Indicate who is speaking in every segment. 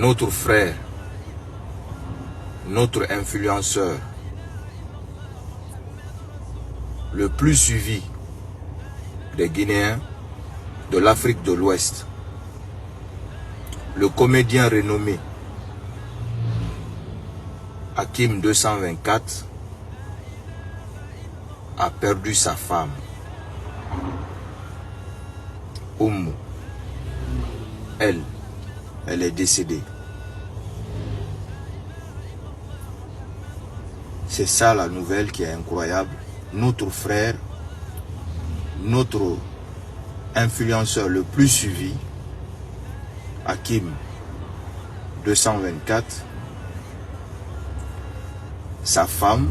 Speaker 1: notre frère, notre influenceur, le plus suivi des Guinéens de l'Afrique de l'Ouest, le comédien renommé Hakim 224 a perdu sa femme, Oumou. Elle est décédée. C'est ça la nouvelle qui est incroyable. Notre frère, notre influenceur le plus suivi, Hakim 224, sa femme,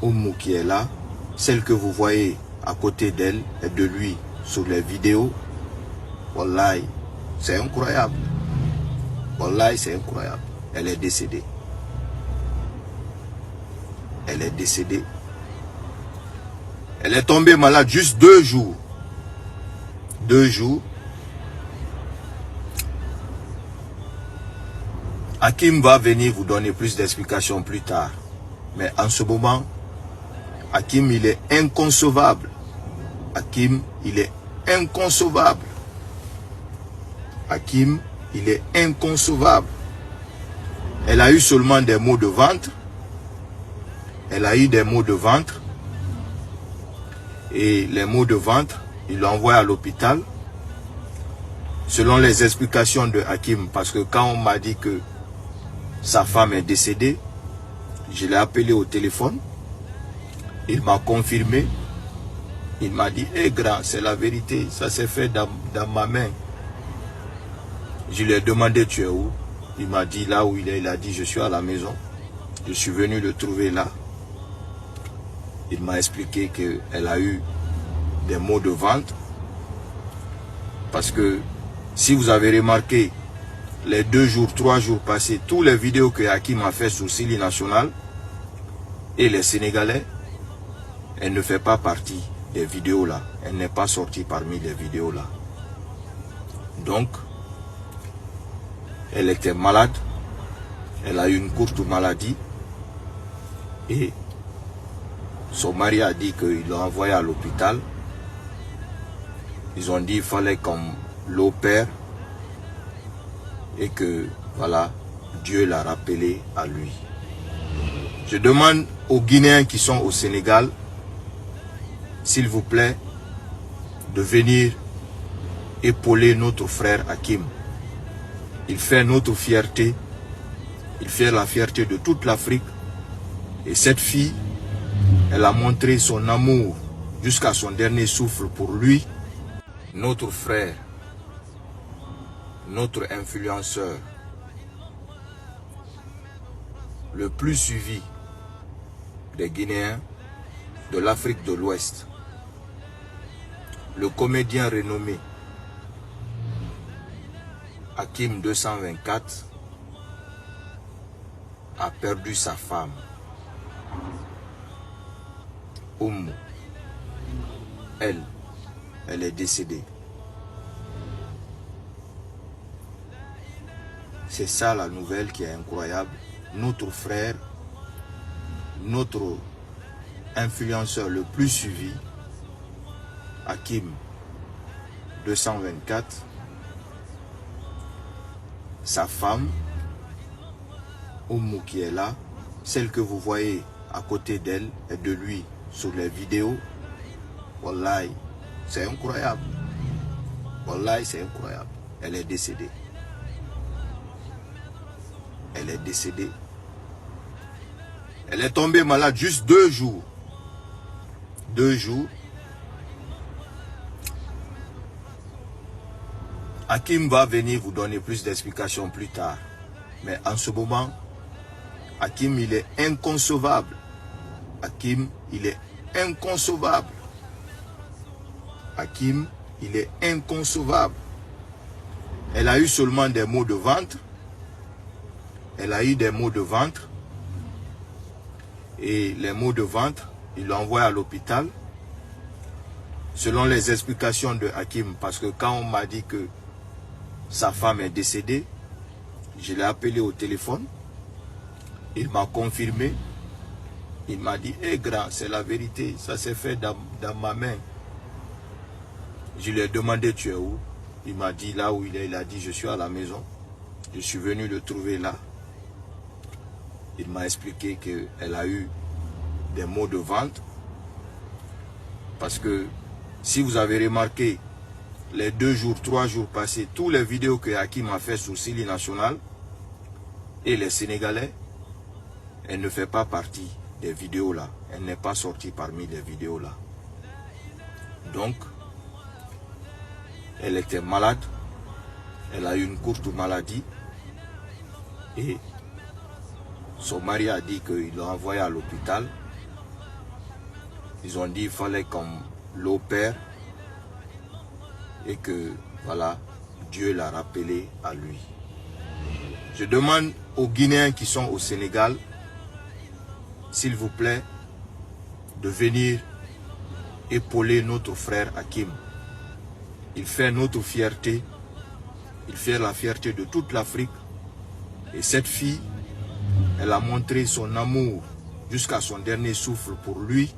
Speaker 1: Oumou qui est là, celle que vous voyez à côté d'elle et de lui sur les vidéos, wallahi, c'est incroyable. Wallahi, c'est incroyable. Elle est décédée. Elle est décédée. Elle est tombée malade juste 2 jours. 2 jours. Hakim va venir vous donner plus d'explications plus tard. Mais en ce moment, Hakim, il est inconcevable. Hakim, il est inconcevable. Hakim, il est inconcevable. Elle a eu seulement des maux de ventre. Elle a eu des maux de ventre. Et les maux de ventre, il l'a envoyé à l'hôpital. Selon les explications de Hakim, parce que quand on m'a dit que sa femme est décédée, je l'ai appelé au téléphone. Il m'a confirmé. Il m'a dit, hé grand, c'est la vérité, ça s'est fait dans ma main. Je lui ai demandé, tu es où? Il m'a dit, là où il est, il a dit, je suis à la maison. Je suis venu le trouver là. Il m'a expliqué qu'elle a eu des maux de ventre. Parce que, si vous avez remarqué, les 2 jours, 3 jours passés, toutes les vidéos que Hakim a fait sur Sili National et les Sénégalais, elle ne fait pas partie des vidéos là. Elle n'est pas sortie parmi les vidéos là. Donc, elle était malade. Elle a eu une courte maladie. Et son mari a dit qu'il l'a envoyé à l'hôpital. Ils ont dit qu'il fallait qu'on l'opère. Et que, voilà, Dieu l'a rappelé à lui. Je demande aux Guinéens qui sont au Sénégal, s'il vous plaît, de venir épauler notre frère Hakim. Il fait notre fierté. Il fait la fierté de toute l'Afrique. Et cette fille, elle a montré son amour jusqu'à son dernier souffle pour lui. Notre frère, notre influenceur, le plus suivi des Guinéens de l'Afrique de l'Ouest, le comédien renommé Hakim 224 a perdu sa femme, Oumou. Elle est décédée. C'est ça la nouvelle qui est incroyable. Notre frère, notre influenceur le plus suivi, Hakim 224, sa femme, Oumou qui est là, celle que vous voyez à côté d'elle et de lui sur les vidéos, wallahi, c'est incroyable. Wallahi, c'est incroyable. Elle est décédée. Elle est décédée. Elle est tombée malade juste 2 jours. 2 jours. Hakim va venir vous donner plus d'explications plus tard. Mais en ce moment, Hakim, il est inconcevable. Hakim, il est inconcevable. Hakim, il est inconcevable. Elle a eu seulement des maux de ventre. Elle a eu des maux de ventre. Et les maux de ventre, il l'a envoyé à l'hôpital. Selon les explications de Hakim, parce que quand on m'a dit que sa femme est décédée, Je l'ai appelé au téléphone. Il m'a confirmé. Il m'a dit, hé grand, c'est la vérité, ça s'est fait dans ma main. Je lui ai demandé, tu es où? Il m'a dit, là où il est, il a dit, je suis à la maison. Je suis venu le trouver là. Il m'a expliqué qu'elle a eu des maux de ventre. Parce que, si vous avez remarqué, les 2 jours, 3 jours passés, tous les vidéos que Hakim a fait sur Sili National et les Sénégalais, elle ne fait pas partie des vidéos là. Elle n'est pas sortie parmi les vidéos là. Donc, elle était malade. Elle a eu une courte maladie. Et son mari a dit qu'il l'a envoyé à l'hôpital. Ils ont dit qu'il fallait qu'on l'opère. Et que, voilà, Dieu l'a rappelé à lui. Je demande aux Guinéens qui sont au Sénégal, s'il vous plaît, de venir épauler notre frère Hakim. Il fait notre fierté. Il fait la fierté de toute l'Afrique. Et cette fille, elle a montré son amour jusqu'à son dernier souffle pour lui.